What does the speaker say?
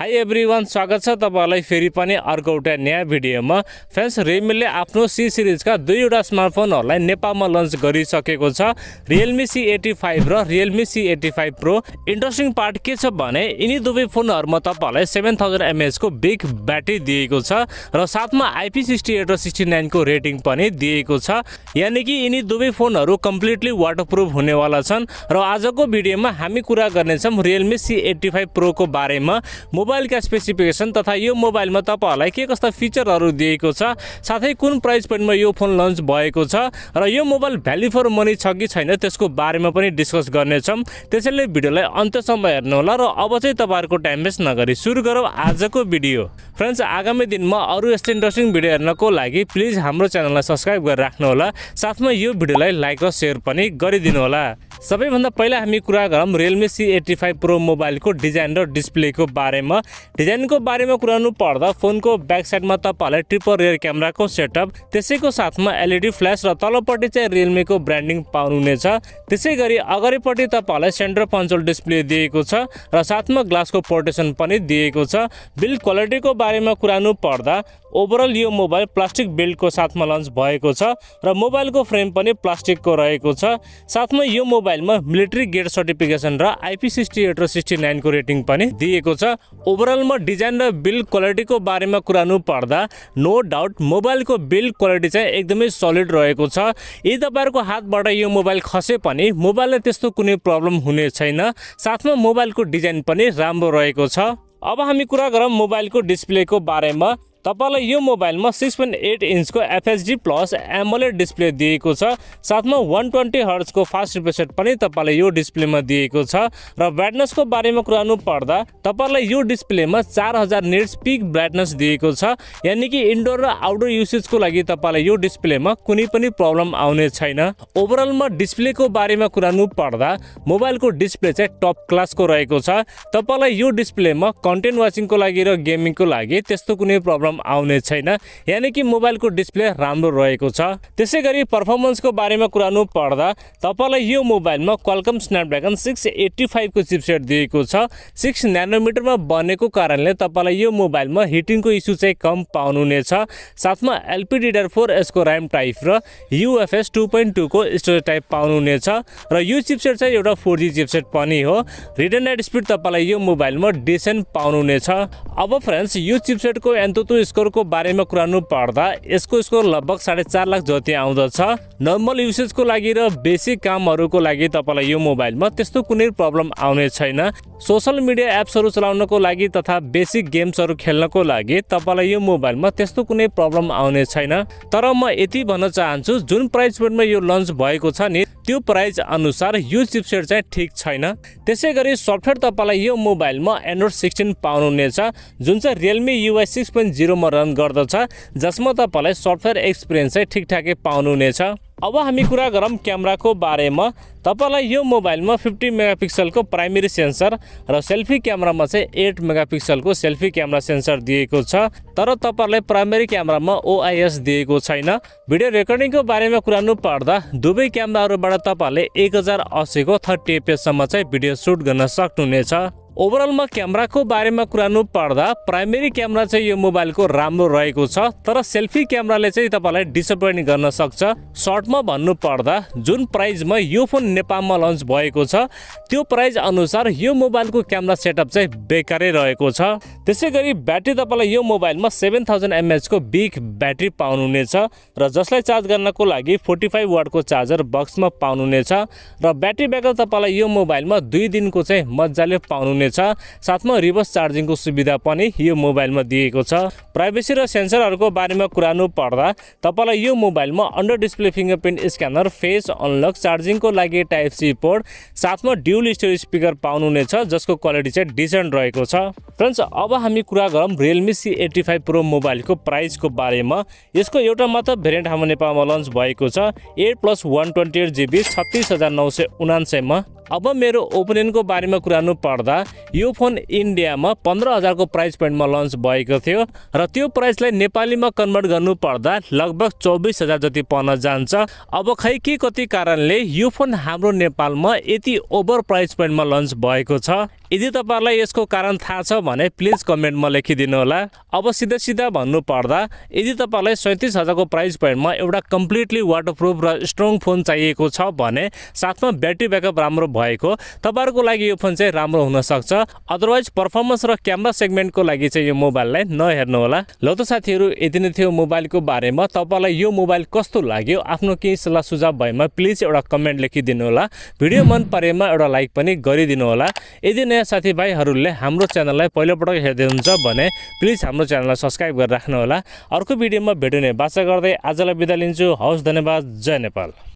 High everyone, स्वागत छ तपाईहरुलाई फेरि पनि अर्को एउटा नयाँ भिडियोमा। फ्रेन्ड्स, रियलमीले आफ्नो सी सिरिजका दुईवटा स्मार्टफोनहरुलाई नेपालमा लन्च गरिसकेको छ, Realme C85 र Realme C85 Pro। Interesting part के छ भने यिनी दुवै फोनहरुमा तपाईहरुलाई 7000 mAh को बिग ब्याट्री दिएको छ र साथमा IP68 र 69 को रेटिङ पनि दिएको छ, यानी कि यिनी दुवै फोनहरु कम्प्लिटली वाटरप्रुफ हुनेवाला छन्। र आजको भिडियोमा हामी कुरा गर्नेछौं Realme C85 Pro को बारेमा, मोबाइल का स्पेसिफिकेसन तथा यो मोबाइलमा तपाईहरुलाई के कस्ता फिचरहरु दिएको छ, साथै कुन प्राइस पोइन्टमा यो फोन लन्च भएको छ र यो मोबाइल भ्याल्यु फर मनी छ कि छैन त्यसको बारेमा पनि डिस्कस गर्नेछौं। त्यसैले भिडियोलाई अन्त्यसम्म हेर्नु होला र अब चाहिँ तपाईहरुको टाइम वेस्ट नगरी सुरु गरौँ आजको भिडियो। फ्रेन्ड्स, आगामी दिनमा अरु यस्तै इन्ट्रेस्टिङ भिडियो हेर्नको लागि प्लिज हाम्रो च्यानललाई सब्स्क्राइब गरेर राख्नु होला, साथमा यो भिडियोलाई लाइक र शेयर पनि गरिदिनु होला। सबैभन्दा पहिला हामी कुरा गरौँ Realme C85 Pro मोबाइलको डिजाइन र डिस्प्लेको बारेमा। डिजाइनको बारेमा कुरानु पर्दा फोनको ब्याक साइडमा तपाईहरुलाई ट्रिपल रियर क्यामेराको सेटअप, त्यसैको साथमा LED फ्ल्याश र तलपट्टि चाहिँ Realme को ब्रान्डिङ पाउनुहुनेछ। त्यसैगरी अगाडिपट्टि तपाईहरुलाई सेन्टर कन्सोल डिस्प्ले दिएको छ र साथमा ग्लासको प्रोटेक्सन पनि दिएको छ। बिल्ड क्वालिटीको बारेमा कुरानु पर्दा ओभरअल यो मोबाइल प्लास्टिक बिल्डको साथमा लन्च भएको छ र मोबाइलको फ्रेम पनि प्लास्टिकको रहेको छ। साथमा यो मोबाइलमा मिलिट्री ग्रेड सर्टिफिकेसन र IP68 र 69 को रेटिङ पनि दिएको छ। ओभरअलमा डिजाइन र बिल्ड क्वालिटीको बारेमा कुरानु पर्दा नो डाउट मोबाइलको बिल्ड क्वालिटी चाहिँ एकदमै सलिड रहेको छ। यदि तपाईहरुको हातबाट यो मोबाइल खसे पनि मोबाइलले त्यस्तो कुनै प्रब्लम हुने छैन। साथमा मोबाइलको डिजाइन पनि राम्रो रहेको छ। अब हामी कुरा गरौँ मोबाइलको डिस्प्लेको बारेमा। तपाईलाई यो मोबाइलमा 6.8 इन्चको FHD प्लस AMOLED डिस्प्ले दिएको छ। साथमा 120 हर्ट्ज को फास्ट रिफ्रेश रेट पनि तपाईलाई यो डिस्प्लेमा दिएको छ। र ब्राइटनेसको बारेमा कुरानु पर्दा तपाईलाई यो डिस्प्लेमा 4000 निट्स पिक ब्राइटनेस दिएको छ, यानी कि इन्डोर र आउटडोर युसेजको लागि तपाईलाई यो डिस्प्लेमा कुनै पनि प्रब्लम आउने छैन। ओभरअलमा डिस्प्लेको बारेमा कुरानु पर्दा मोबाइलको डिस्प्ले चाहिँ टप क्लासको रहेको छ। तपाईलाई यो डिस्प्लेमा कन्टेन्ट वाचिङको लागि र गेमिङको लागि त्यस्तो कुनै प्रब्लम आउने छैन, यानी कि मोबाइलको डिस्प्ले राम्रो रहेको छ। त्यसैगरी परफर्मेन्सको बारेमा कुरानु पर्दा तपाईलाई यो मोबाइलमा Qualcomm Snapdragon 685 को चिपसेट दिएको छ। 6 न्यानोमिटरमा बनेको कारणले तपाईलाई यो मोबाइलमा हिटिङको इस्यु चाहिँ कम पाउनुहुनेछ। साथमा LPDDR4S को RAM टाइप र UFS 2.2 को स्टोरेज टाइप पाउनुहुनेछ र यो चिपसेट चाहिँ एउटा 4G चिपसेट पनि हो। रिड एन्ड राइट स्पिड तपाईलाई यो मोबाइलमा डिसेन्ट पाउनुहुनेछ। अब फ्रेन्ड्स, यो चिपसेटको एन्तुतु स्कोरको बारेमा कुरानु पर्दा यसको स्कोर लगभग 4.5 लाख जति आउँदछ। नर्मल युसेजको लागि र बेसिक कामहरुको लागि तपाईलाई यो मोबाइलमा त्यस्तो कुनै प्रब्लम आउने छैन। सोशल मिडिया एप्सहरु चलाउनको लागि तथा बेसिक गेम्सहरु खेल्नको लागि तपाईलाई यो मोबाइलमा त्यस्तो कुनै प्रब्लम आउने छैन। तर म यति भन्न चाहन्छु, जुन प्राइस पोइन्टमा यो लन्च भएको छ नि त्यो प्राइस अनुसार यो चिपसेट चाहिँ ठीक छैन। त्यसैगरी सफ्टवेयर तपाईलाई यो मोबाइलमा Android 16 पाउनुहुनेछ, जुन चाहिँ Realme UI 6.0 मा रन गर्दछ, जसमा तपाईलाई सफ्टवेयर एक्सपिरियन्स चाहिँ ठिकठाकै पाउनुहुनेछ। अब हामी कुरा गरौँ क्यामेराको बारेमा। तपाईलाई यो मोबाइलमा 50 मेगापिक्सलको प्राइमेरी सेन्सर र सेल्फी क्यामेरामा चाहिँ 8 मेगापिक्सलको सेल्फी क्यामेरा सेन्सर दिएको छ। तर तपाईलाई प्राइमेरी क्यामेरामा OIS दिएको छैन। भिडियो रेकर्डिङको बारेमा कुरानु पर्दा दुवै क्यामेराहरुबाट तपाईले 1080 को 30 fps सम्म चाहिँ भिडियो सुट गर्न सक्नुहुनेछ। ओभरअलमा क्यामेराको बारेमा कुरानु पर्दा प्राइमेरी क्यामेरा चाहिँ यो मोबाइलको राम्रो रहेको छ, तर सेल्फी क्यामेराले चाहिँ तपाईलाई डिसअपोइन्ट गर्न सक्छ। सर्टमा भन्नु पर्दा जुन प्राइसमा यो फोन नेपालमा लन्च भएको छ त्यो प्राइस अनुसार यो मोबाइलको क्यामेरा सेटअप चाहिँ बेकारै रहेको छ। त्यसैगरी ब्याट्री तपाईलाई यो मोबाइलमा 7000 mAh को बिग ब्याट्री पाउनुहुनेछ र जसलाई चार्ज गर्नको लागि 45 वाटको चार्जर बक्समा पाउनुहुनेछ र ब्याट्री ब्याकअप तपाईलाई यो मोबाइलमा 2 दिनको चाहिँ मज्जाले पाउनुहुनेछ। साथमा रिभर्स चार्जिङको सुविधा पनि यो मोबाइलमा दिएको छ। प्राइभेसी र सेन्सरहरुको बारेमा कुरानु पर्दा तपाईलाई यो मोबाइलमा under display fingerprint scanner, face unlock, चार्जिङको लागि टाइप सी पोर्ट, साथमा ड्युल स्टोरेज स्पिकर पाउनुहुनेछ, जसको क्वालिटी चाहिँ डिसेन्ट रहेको छ। फ्रेन्ड्स, अब हामी कुरा गरौँ Realme C85 Pro मोबाइलको प्राइसको बारेमा। यसको एउटा मात्र भेरिएन्ट हाम्रो नेपालमा लन्च भएको छ 8+128GB 36999 मा। अब मेरो ओपिनियनको बारेमा कुरानु पर्दा यो फोन इन्डियामा 15000 को प्राइस पोइन्टमा लन्च भएको थियो र त्यो प्राइसलाई नेपालीमा कन्भर्ट गर्नु पर्दा लगभग 24000 जति पर्न जान्छ। अब खै के कति कारणले यो फोन हाम्रो नेपालमा यति ओभर प्राइस पोइन्टमा लन्च भएको छ। यदि तपाईहरुलाई यसको कारण थाहा छ भने प्लिज कमेन्टमा लेखिदिनु होला। अब सिधा भन्नु पर्दा यदि तपाईहरुलाई 37,000 को प्राइस पोइन्टमा एउटा कम्प्लिटली वाटरप्रुफ र स्ट्रङ फोन चाहिएको छ भने साथमा ब्याट्री ब्याकअप राम्रो भएको तपाईहरुको लागि यो फोन चाहिँ राम्रो हुन सक्छ। अदरवाइज परफर्मेन्स र क्यामेरा सेगमेन्टको लागि चाहिँ यो मोबाइललाई नहेर्नु होला। ल त साथीहरु, यति नै थियो मोबाइलको बारेमा। तपाईलाई यो मोबाइल कस्तो लाग्यो आफ्नो केही सल्लाह सुझाव भएमा प्लिज एउटा कमेन्ट लेखिदिनु होला। भिडियो मन परेमा एउटा लाइक पनि गरिदिनु होला। यदि नयाँ साथीभाइहरुले हाम्रो च्यानललाई पहिलोपटक हेर्दै हुनुहुन्छ भने प्लिज हाम्रो च्यानललाई सब्स्क्राइब गरेर राख्नु होला। अर्को भिडियोमा भेट्ने बाचा गर्दै आजलाई बिदा लिन्छु। हवस्, धन्यवाद। जय नेपाल।